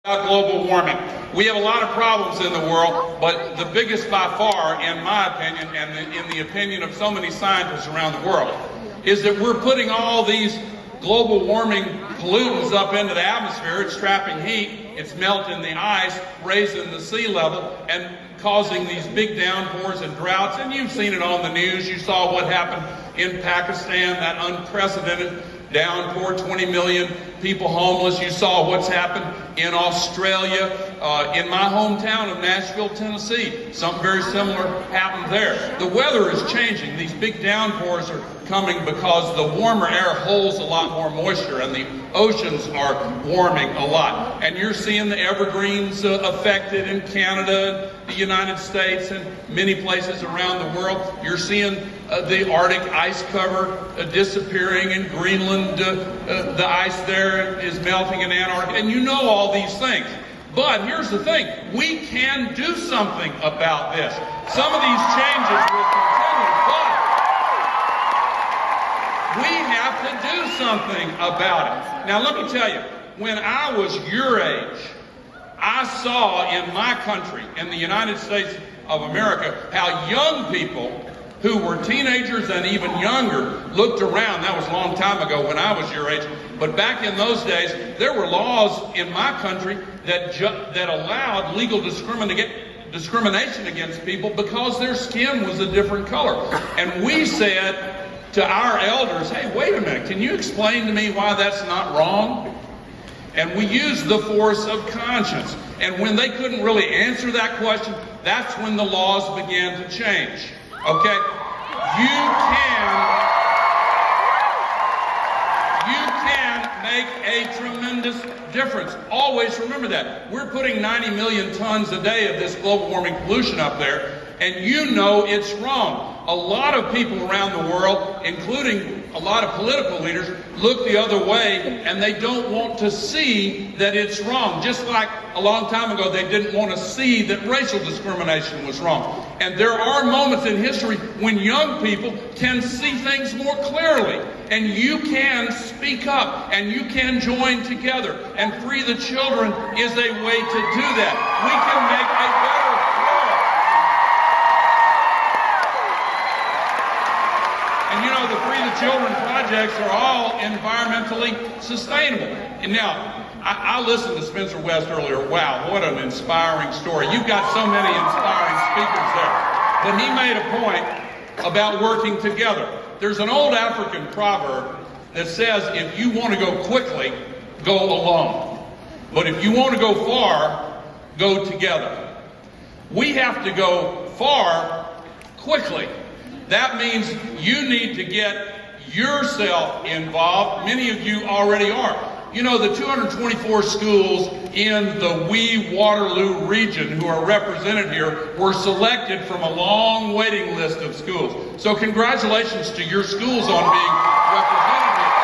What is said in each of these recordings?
Global warming. We have a lot of problems in the world, but the biggest by far, in my opinion, and in the opinion of so many scientists around the world, is that we're putting all these global warming pollutants up into the atmosphere. It's trapping heat, it's melting the ice, raising the sea level, and causing these big downpours and droughts. And you've seen it on the news. You saw what happened in Pakistan, that unprecedented downpour, 20 million people homeless. You saw what's happened in Australia, in my hometown of Nashville, Tennessee. Something very similar happened there. The weather is changing. These big downpours are coming because the warmer air holds a lot more moisture and the oceans are warming a lot. And you're seeing the evergreens affected in Canada, the United States, and many places around the world. You're seeing the Arctic ice cover disappearing in Greenland. The ice there is melting in Antarctica. And you know all these things. But here's the thing. We can do something about this. Some of these changes will continue, but we have to do something about it. Now, let me tell you, when I was your age, I saw in my country, in the United States of America, how young people who were teenagers and even younger looked around. That was a long time ago when I was your age. But back in those days, there were laws in my country that allowed legal discrimination against people because their skin was a different color. And we said to our elders, hey, wait a minute, can you explain to me why that's not wrong? And we used the force of conscience. And when they couldn't really answer that question, that's when the laws began to change. Okay? You can make a tremendous difference. Always remember that. We're putting 90 million tons a day of this global warming pollution up there, and you know it's wrong. A lot of people around the world, including a lot of political leaders, look the other way, and they don't want to see that it's wrong. Just like a long time ago, they didn't want to see that racial discrimination was wrong. And there are moments in history when young people can see things more clearly. And you can speak up, and you can join together. And Free the Children is a way to do that. We can make a better world. And you know, the Free the Children projects are all environmentally sustainable. And now, I listened to Spencer West earlier. Wow, what an inspiring story. You've got so many inspiring speakers there. But he made a point about working together. There's an old African proverb that says, if you want to go quickly, go alone. But if you want to go far, go together. We have to go far quickly. That means you need to get yourself involved. Many of you already are. You know, the 224 schools in the Waterloo region who are represented here were selected from a long waiting list of schools. So congratulations to your schools on being represented here.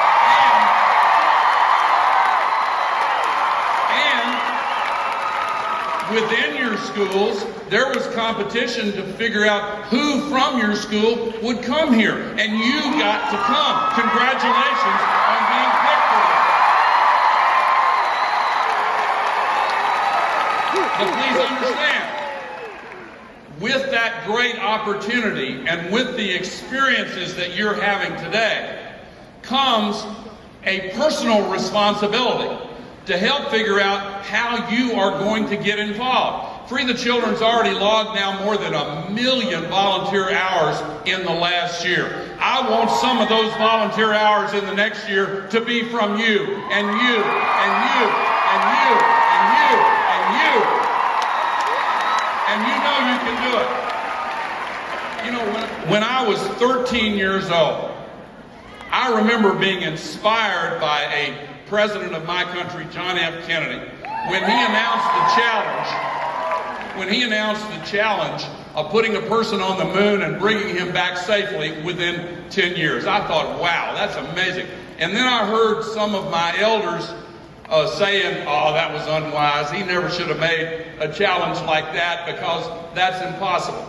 And within your schools, there was competition to figure out who from your school would come here. And you got to come. Congratulations on being picked for that. But please understand, with that great opportunity and with the experiences that you're having today comes a personal responsibility to help figure out how you are going to get involved. Free the Children's already logged now more than 1 million volunteer hours in the last year. I want some of those volunteer hours in the next year to be from you, and you, and you, and you, and you, and you. And you know you can do it. You know, when I was 13 years old, I remember being inspired by a president of my country, John F. Kennedy, when he announced the challenge of putting a person on the moon and bringing him back safely within 10 years. I thought, wow, that's amazing. And then I heard some of my elders saying, oh, that was unwise. He never should have made a challenge like that because that's impossible.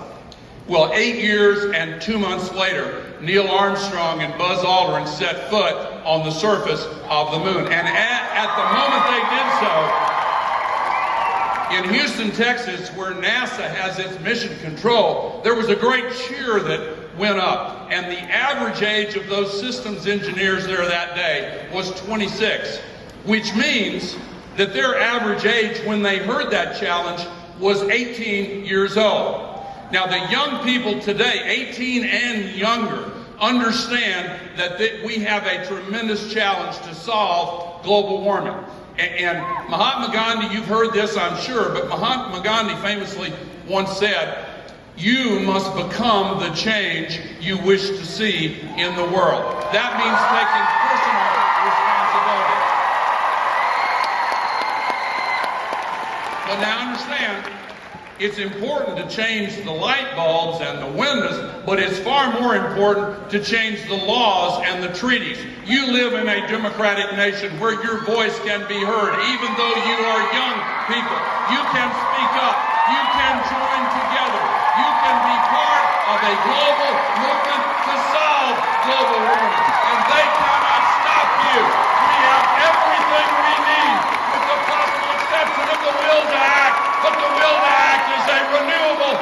Well, 8 years and 2 months later, Neil Armstrong and Buzz Aldrin set foot on the surface of the moon. And at the moment they did so, In Houston, Texas, where NASA has its mission control, there was a great cheer that went up, and the average age of those systems engineers there that day was 26, which means that their average age when they heard that challenge was 18 years old. Now, the young people today, 18 and younger, understand that we have a tremendous challenge to solve global warming. And Mahatma Gandhi, you've heard this, I'm sure, but Mahatma Gandhi famously once said, "You must become the change you wish to see in the world." That means taking personal responsibility. But now understand, it's important to change the light bulbs and the windows, but it's far more important to change the laws and the treaties. You live in a democratic nation where your voice can be heard, even though you are young people. You can speak up. You can join together. You can be part of a global movement to solve global warming, and they cannot stop you. We have everything we need, with the possible exception of the will to act. But the will to act is a renewable